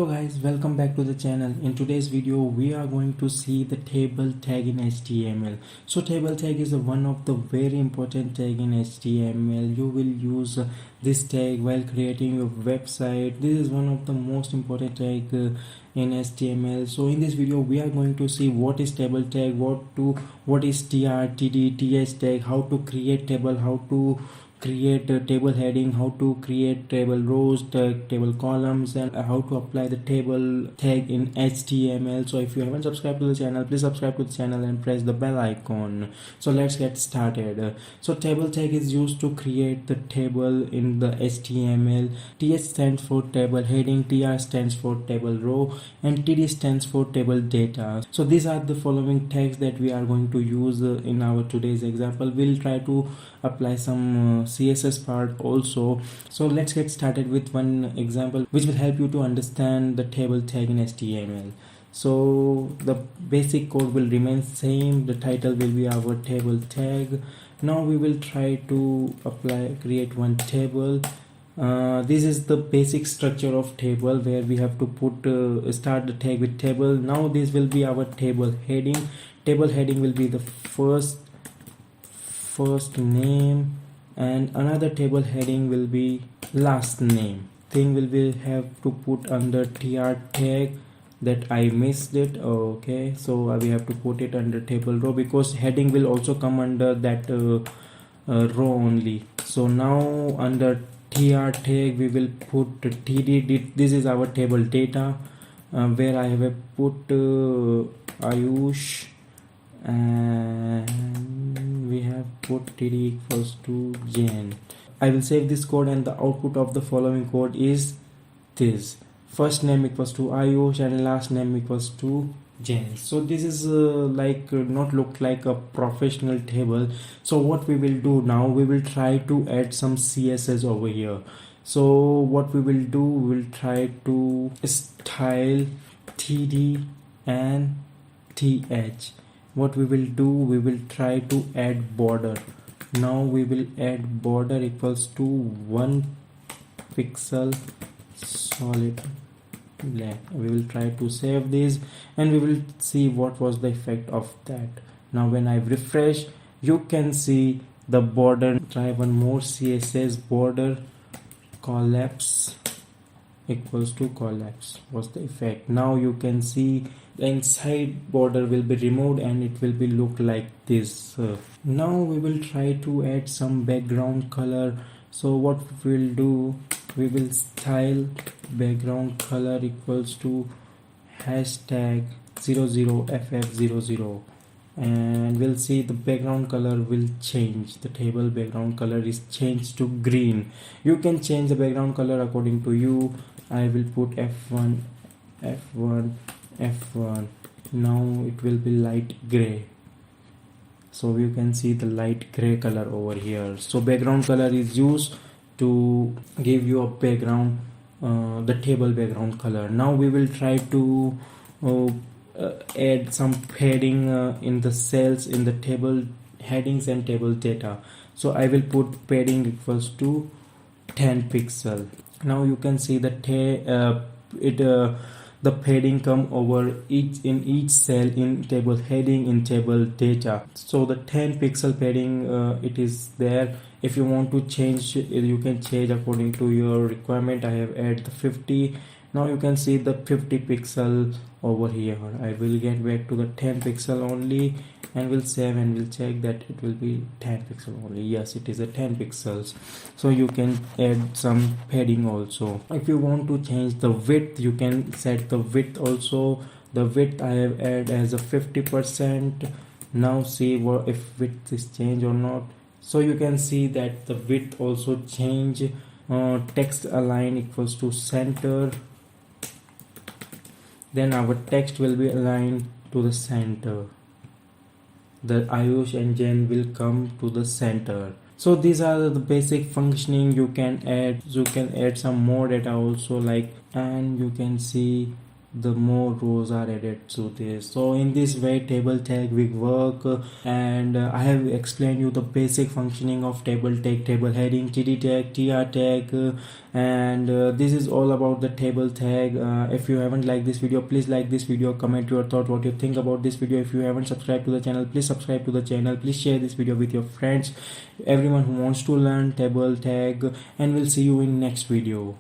Hello guys, welcome back to the channel. In today's video we are going to see the table tag in HTML. So table tag is one of the very important tag in HTML. You will use this tag while creating your website. This is one of the most important tag in HTML. So in this video we are going to see what is table tag, what is tr, td, th tag, how to create table, how to create a table heading, how to create table rows, table columns, and how to apply the table tag in HTML. So if you haven't subscribed to the channel, please subscribe to the channel and press the bell icon. So let's get started. So table tag is used to create the table in the HTML. th stands for table heading, tr stands for table row, and td stands for table data. So these are the following tags that we are going to use in our today's example. We'll try to apply some css part also. So let's get started with one example which will help you to understand the table tag in HTML. So the basic code will remain same. The title will be our table tag. Now we will try to create one table. This is the basic structure of table, where we have to put start the tag with table. Now this will be our table heading. Table heading will be the first name, and another table heading will be last name. Thing will be have to put under tr tag, that I missed it. Okay, so we have to put it under table row, because heading will also come under that row only. So now under tr tag we will put td. This is our table data, where I have put Ayush, and we have put td equals to Jane. I will save this code, and the output of the following code is this: first name equals to Ayush and last name equals to Jane. So this is not look like a professional table. So what we will do now, we will try to add some css over here. So what we will do, we will try to style td and th. What we will do, we will try to add border. Now we will add border equals to 1 pixel solid black. We will try to save this, and we will see what was the effect of that. Now when I refresh, you can see the border. Try one more css. Border collapse equals to collapse was the effect. Now you can see the inside border will be removed, and it will be look like this. Now we will try to add some background color. So what we'll do, we will style background color equals to hashtag 00ff00, and we'll see the background color will change. The table background color is changed to green. You can change the background color according to you. I will put f1. Now it will be light gray. So you can see the light gray color over here. So background color is used to give you a background, the table background color. Now we will try to add some padding in the cells in the table headings and table data. So I will put padding equals to 10 pixel. Now you can see that the padding come over in each cell in table heading, in table data. So the 10 pixel padding it is there. If you want to change, you can change according to your requirement. I have added the 50. Now you can see the 50 pixel over here. I will get back to the 10 pixel only, and will save, and will check that it will be 10 pixel only. Yes, it is a 10 pixels. So you can add some padding also. If you want to change the width, you can set the width also. The width I have added as a 50%. Now see if width is changed or not. So you can see that the width also change. Text align equals to center. Then our text will be aligned to the center. The Ayush and Jen will come to the center. So these are the basic functioning. You can add some more data also, and you can see the more rows are added to this. So in this way table tag will work, and I have explained you the basic functioning of table tag, table heading, td tag, tr tag, and this is all about the table tag. If you haven't liked this video, please like this video, comment your thought, what you think about this video. If you haven't subscribed to the channel, please subscribe to the channel. Please share this video with your friends, everyone who wants to learn table tag, and we'll see you in next video.